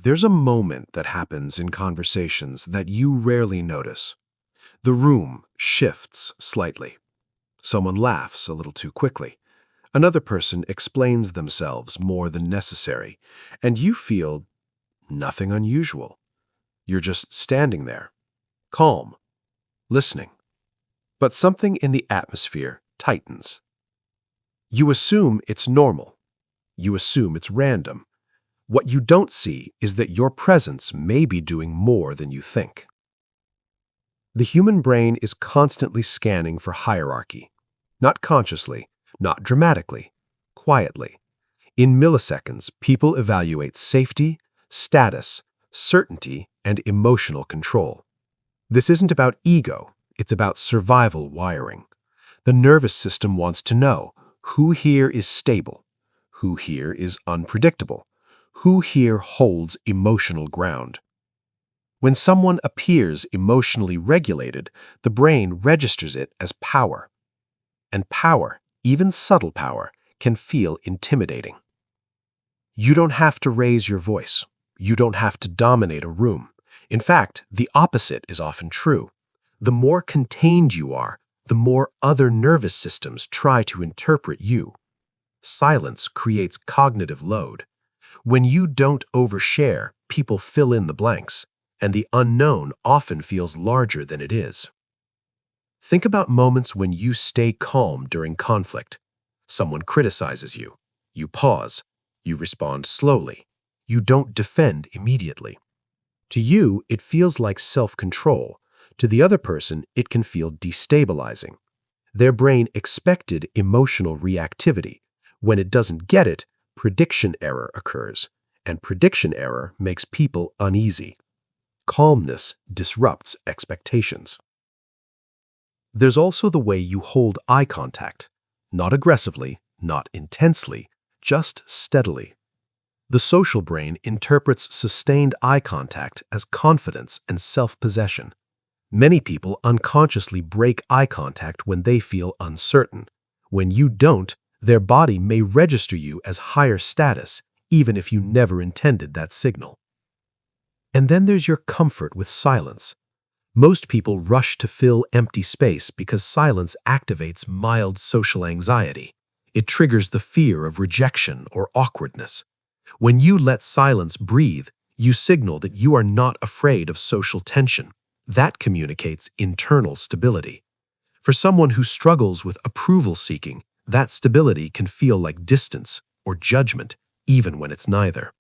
There's a moment that happens in conversations that you rarely notice. The room shifts slightly. Someone laughs a little too quickly. Another person explains themselves more than necessary, and you feel nothing unusual. You're just standing there, calm, listening. But something in the atmosphere tightens. You assume it's normal. You assume it's random. What you don't see is that your presence may be doing more than you think. The human brain is constantly scanning for hierarchy, not consciously, not dramatically, quietly. In milliseconds, people evaluate safety, status, certainty, and emotional control. This isn't about ego, it's about survival wiring. The nervous system wants to know who here is stable, who here is unpredictable, who here holds emotional ground. When someone appears emotionally regulated, the brain registers it as power. And power, even subtle power, can feel intimidating. You don't have to raise your voice. You don't have to dominate a room. In fact, the opposite is often true. The more contained you are, the more other nervous systems try to interpret you. Silence creates cognitive load. When you don't overshare, people fill in the blanks, and the unknown often feels larger than it is. Think about moments when you stay calm during conflict. Someone criticizes you. You pause. You respond slowly. You don't defend immediately. To you, it feels like self-control. To the other person, it can feel destabilizing. Their brain expected emotional reactivity. When it doesn't get it, prediction error occurs, and prediction error makes people uneasy. Calmness disrupts expectations. There's also the way you hold eye contact, not aggressively, not intensely, just steadily. The social brain interprets sustained eye contact as confidence and self-possession. Many people unconsciously break eye contact when they feel uncertain. When you don't, their body may register you as higher status, even if you never intended that signal. And then there's your comfort with silence. Most people rush to fill empty space because silence activates mild social anxiety. It triggers the fear of rejection or awkwardness. When you let silence breathe, you signal that you are not afraid of social tension. That communicates internal stability. For someone who struggles with approval seeking, that stability can feel like distance or judgment, even when it's neither.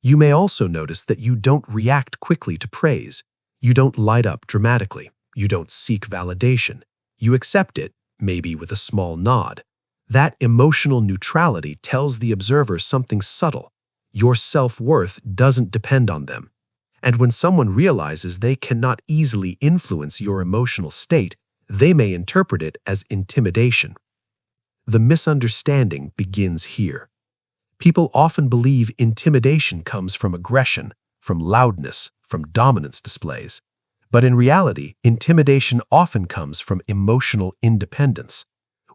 You may also notice that you don't react quickly to praise. You don't light up dramatically. You don't seek validation. You accept it, maybe with a small nod. That emotional neutrality tells the observer something subtle. Your self-worth doesn't depend on them. And when someone realizes they cannot easily influence your emotional state, they may interpret it as intimidation. The misunderstanding begins here. People often believe intimidation comes from aggression, from loudness, from dominance displays. But in reality, intimidation often comes from emotional independence.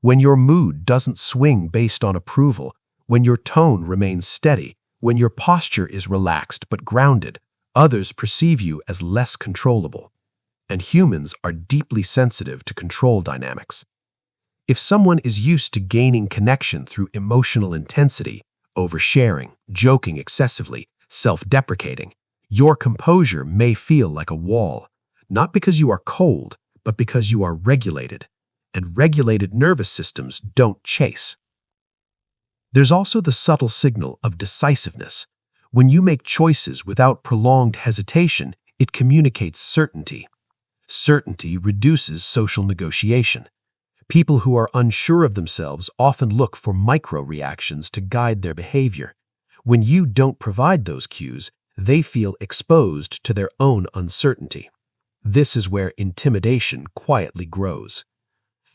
When your mood doesn't swing based on approval, when your tone remains steady, when your posture is relaxed but grounded, others perceive you as less controllable. And humans are deeply sensitive to control dynamics. If someone is used to gaining connection through emotional intensity, oversharing, joking excessively, self-deprecating, your composure may feel like a wall, not because you are cold, but because you are regulated, and regulated nervous systems don't chase. There's also the subtle signal of decisiveness. When you make choices without prolonged hesitation, it communicates certainty. Certainty reduces social negotiation. People who are unsure of themselves often look for micro-reactions to guide their behavior. When you don't provide those cues, they feel exposed to their own uncertainty. This is where intimidation quietly grows.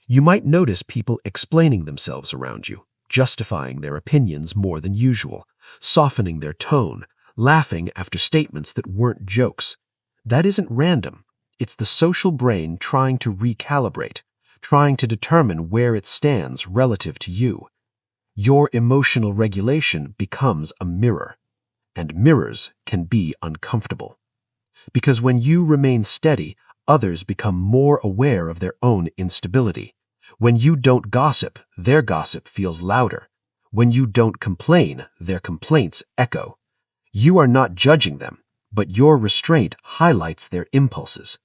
You might notice people explaining themselves around you, justifying their opinions more than usual, softening their tone, laughing after statements that weren't jokes. That isn't random. It's the social brain trying to recalibrate, trying to determine where it stands relative to you. Your emotional regulation becomes a mirror. And mirrors can be uncomfortable. Because when you remain steady, others become more aware of their own instability. When you don't gossip, their gossip feels louder. When you don't complain, their complaints echo. You are not judging them, but your restraint highlights their impulses.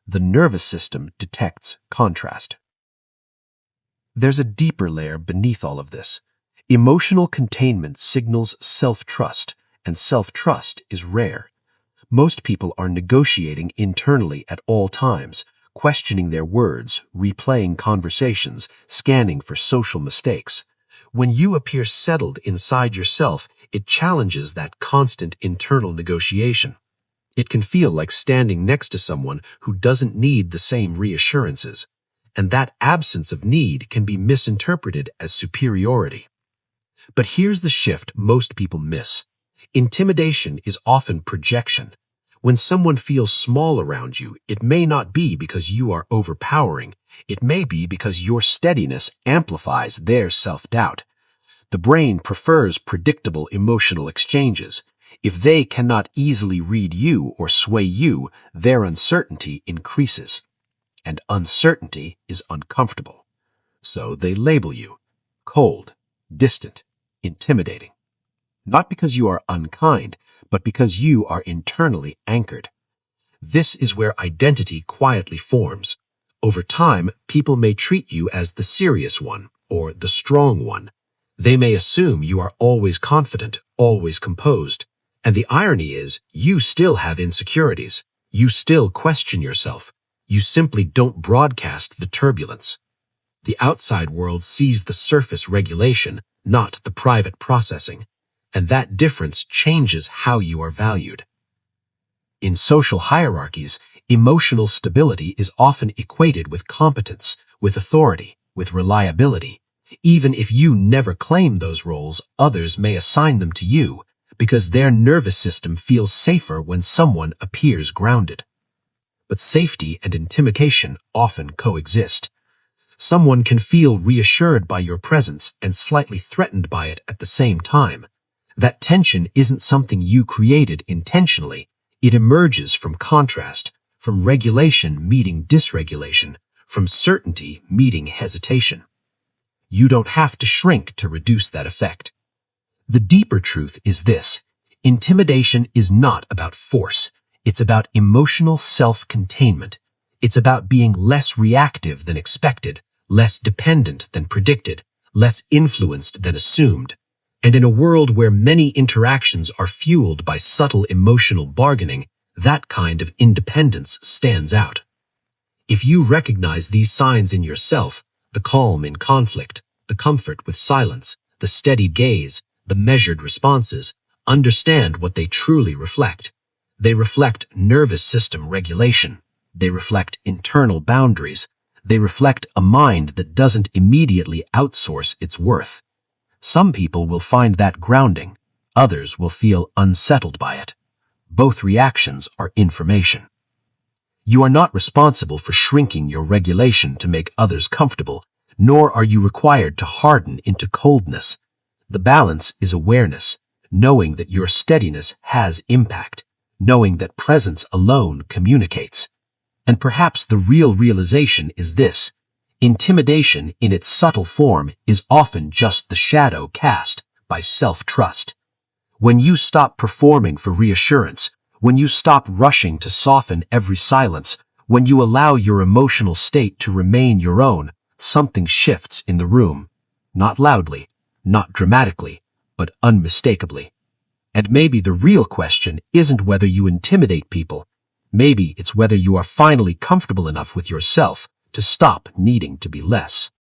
The nervous system detects contrast. There's a deeper layer beneath all of this. Emotional containment signals self-trust, and self-trust is rare. Most people are negotiating internally at all times, questioning their words, replaying conversations, scanning for social mistakes. When you appear settled inside yourself, it challenges that constant internal negotiation. It can feel like standing next to someone who doesn't need the same reassurances, and that absence of need can be misinterpreted as superiority. But here's the shift most people miss. Intimidation is often projection. When someone feels small around you, it may not be because you are overpowering. It may be because your steadiness amplifies their self-doubt. The brain prefers predictable emotional exchanges. If they cannot easily read you or sway you, their uncertainty increases. And uncertainty is uncomfortable. So they label you cold, distant, intimidating. Not because you are unkind, but because you are internally anchored. This is where identity quietly forms. Over time, people may treat you as the serious one or the strong one. They may assume you are always confident, always composed. And the irony is, you still have insecurities. You still question yourself. You simply don't broadcast the turbulence. The outside world sees the surface regulation, not the private processing. And that difference changes how you are valued. In social hierarchies, emotional stability is often equated with competence, with authority, with reliability. Even if you never claim those roles, others may assign them to you, because their nervous system feels safer when someone appears grounded. But safety and intimidation often coexist. Someone can feel reassured by your presence and slightly threatened by it at the same time. That tension isn't something you created intentionally. It emerges from contrast, from regulation meeting dysregulation, from certainty meeting hesitation. You don't have to shrink to reduce that effect. The deeper truth is this: intimidation is not about force. It's about emotional self-containment. It's about being less reactive than expected, less dependent than predicted, less influenced than assumed. And in a world where many interactions are fueled by subtle emotional bargaining, that kind of independence stands out. If you recognize these signs in yourself, the calm in conflict, the comfort with silence, the steady gaze, the measured responses, understand what they truly reflect. They reflect nervous system regulation. They reflect internal boundaries. They reflect a mind that doesn't immediately outsource its worth. Some people will find that grounding. Others will feel unsettled by it. Both reactions are information. You are not responsible for shrinking your regulation to make others comfortable, nor are you required to harden into coldness. The balance is awareness, knowing that your steadiness has impact, knowing that presence alone communicates. And perhaps the real realization is this: intimidation in its subtle form is often just the shadow cast by self-trust. When you stop performing for reassurance, when you stop rushing to soften every silence, when you allow your emotional state to remain your own, something shifts in the room. Not loudly, not dramatically, but unmistakably. And maybe the real question isn't whether you intimidate people. Maybe it's whether you are finally comfortable enough with yourself to stop needing to be less.